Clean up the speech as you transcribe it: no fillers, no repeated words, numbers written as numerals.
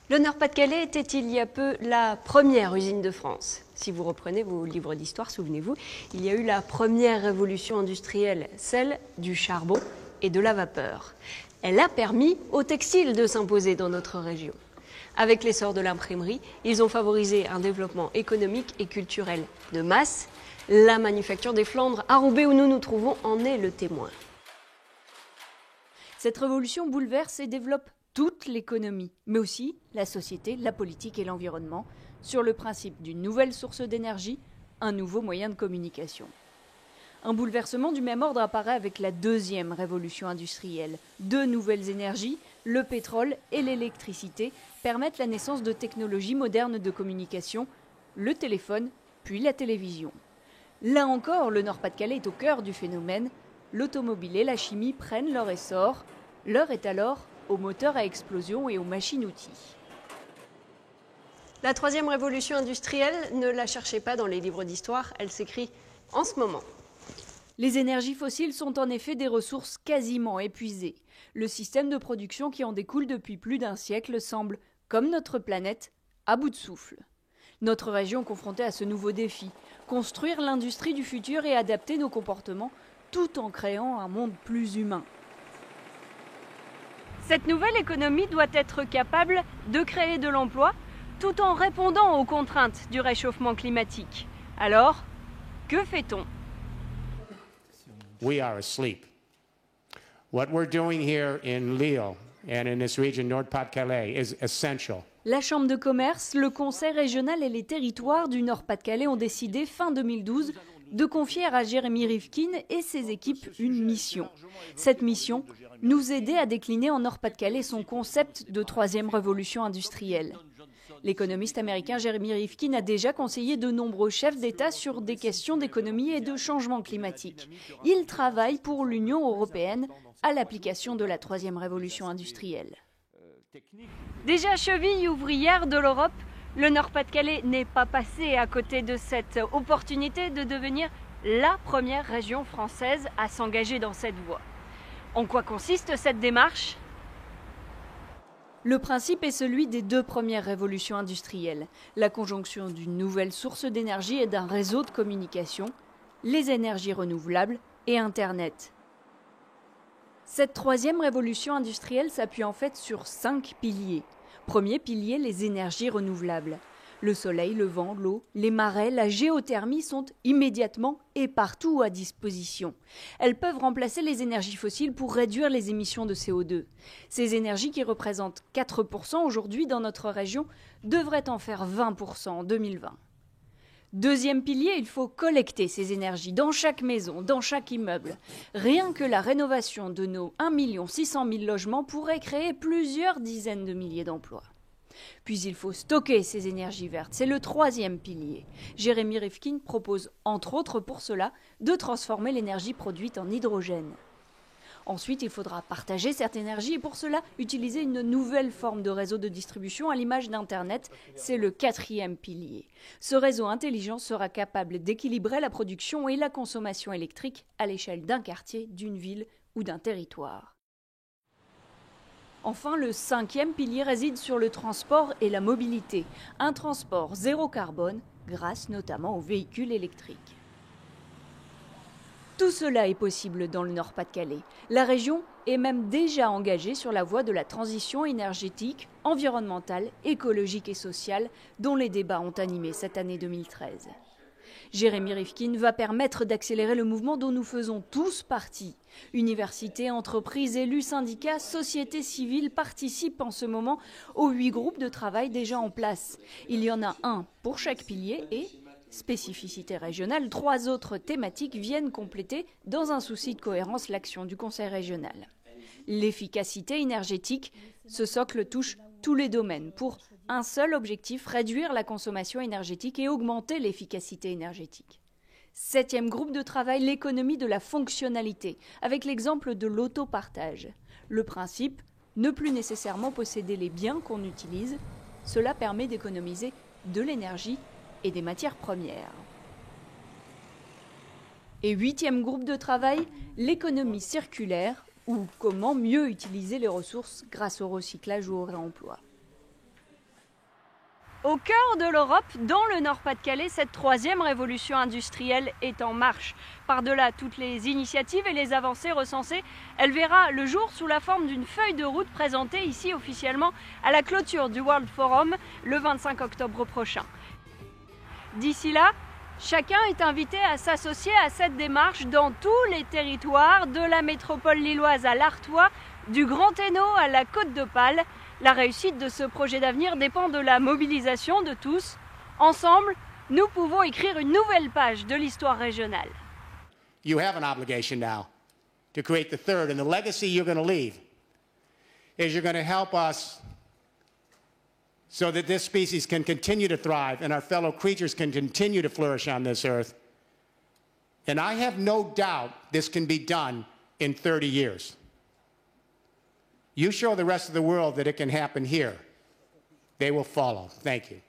Le Nord-Pas-de-Calais était il y a peu la première usine de France. Si vous reprenez vos livres d'histoire, souvenez-vous, il y a eu la première révolution industrielle, celle du charbon et de la vapeur. Elle a permis au textile de s'imposer dans notre région. Avec l'essor de l'imprimerie, ils ont favorisé un développement économique et culturel de masse. La manufacture des Flandres, à Roubaix où nous nous trouvons, en est le témoin. Cette révolution bouleverse et développe toute l'économie, mais aussi la société, la politique et l'environnement, sur le principe d'une nouvelle source d'énergie, un nouveau moyen de communication. Un bouleversement du même ordre apparaît avec la deuxième révolution industrielle. Deux nouvelles énergies, le pétrole et l'électricité, permettent la naissance de technologies modernes de communication, le téléphone, puis la télévision. Là encore, le Nord-Pas-de-Calais est au cœur du phénomène. L'automobile et la chimie prennent leur essor. L'heure est alors aux moteurs à explosion et aux machines-outils. La troisième révolution industrielle, ne la cherchez pas dans les livres d'histoire, elle s'écrit en ce moment. Les énergies fossiles sont en effet des ressources quasiment épuisées. Le système de production qui en découle depuis plus d'un siècle semble, comme notre planète, à bout de souffle. Notre région confrontée à ce nouveau défi, construire l'industrie du futur et adapter nos comportements tout en créant un monde plus humain. Cette nouvelle économie doit être capable de créer de l'emploi tout en répondant aux contraintes du réchauffement climatique. Alors, que fait-on ? We are asleep. What we're doing here in Lille and in this region, Nord-Pas-de-Calais, is essential. La Chambre de commerce, le Conseil régional et les territoires du Nord-Pas-de-Calais ont décidé fin 2012 de confier à Jérémy Rivkin et ses équipes une mission. Cette mission, nous aider à décliner en Nord-Pas-de-Calais son concept de troisième révolution industrielle. L'économiste américain Jérémy Rivkin a déjà conseillé de nombreux chefs d'État sur des questions d'économie et de changement climatique. Il travaille pour l'Union européenne à l'application de la troisième révolution industrielle. Déjà cheville ouvrière de l'Europe, le Nord-Pas-de-Calais n'est pas passé à côté de cette opportunité de devenir la première région française à s'engager dans cette voie. En quoi consiste cette démarche ? Le principe est celui des deux premières révolutions industrielles, la conjonction d'une nouvelle source d'énergie et d'un réseau de communication, les énergies renouvelables et Internet. Cette troisième révolution industrielle s'appuie en fait sur 5 piliers. Premier pilier, les énergies renouvelables. Le soleil, le vent, l'eau, les marais, la géothermie sont immédiatement et partout à disposition. Elles peuvent remplacer les énergies fossiles pour réduire les émissions de CO2. Ces énergies, qui représentent 4% aujourd'hui dans notre région, devraient en faire 20% en 2020. Deuxième pilier, il faut collecter ces énergies dans chaque maison, dans chaque immeuble. Rien que la rénovation de nos 1 600 000 logements pourrait créer plusieurs dizaines de milliers d'emplois. Puis il faut stocker ces énergies vertes, c'est le troisième pilier. Jérémy Rivkin propose entre autres pour cela de transformer l'énergie produite en hydrogène. Ensuite, il faudra partager cette énergie et pour cela utiliser une nouvelle forme de réseau de distribution à l'image d'Internet, c'est le quatrième pilier. Ce réseau intelligent sera capable d'équilibrer la production et la consommation électrique à l'échelle d'un quartier, d'une ville ou d'un territoire. Enfin, le cinquième pilier réside sur le transport et la mobilité. Un transport zéro carbone, grâce notamment aux véhicules électriques. Tout cela est possible dans le Nord-Pas-de-Calais. La région est même déjà engagée sur la voie de la transition énergétique, environnementale, écologique et sociale, dont les débats ont animé cette année 2013. Jérémy Rivkin va permettre d'accélérer le mouvement dont nous faisons tous partie. Universités, entreprises, élus, syndicats, sociétés civiles participent en ce moment aux 8 groupes de travail déjà en place. Il y en a un pour chaque pilier et, spécificité régionale, 3 autres thématiques viennent compléter dans un souci de cohérence l'action du Conseil régional. L'efficacité énergétique, ce socle touche tous les domaines pour un seul objectif, réduire la consommation énergétique et augmenter l'efficacité énergétique. 7e groupe de travail, l'économie de la fonctionnalité, avec l'exemple de l'autopartage. Le principe, ne plus nécessairement posséder les biens qu'on utilise, cela permet d'économiser de l'énergie et des matières premières. Et 8e groupe de travail, l'économie circulaire, ou comment mieux utiliser les ressources grâce au recyclage ou au réemploi. Au cœur de l'Europe, dans le Nord-Pas-de-Calais, cette troisième révolution industrielle est en marche. Par-delà toutes les initiatives et les avancées recensées, elle verra le jour sous la forme d'une feuille de route présentée ici officiellement à la clôture du World Forum le 25 octobre prochain. D'ici là, chacun est invité à s'associer à cette démarche dans tous les territoires, de la métropole lilloise à l'Artois, du Grand Hainaut à la Côte d'Opale. La réussite de ce projet d'avenir dépend de la mobilisation de tous. Ensemble, nous pouvons écrire une nouvelle page de l'histoire régionale. You have an obligation now to create the third, and the legacy you're going to leave is you're going to help us so that this species can continue to thrive and our fellow creatures can continue to flourish on this earth. And I have no doubt this can be done in 30 years. You show the rest of the world that it can happen here. They will follow. Thank you.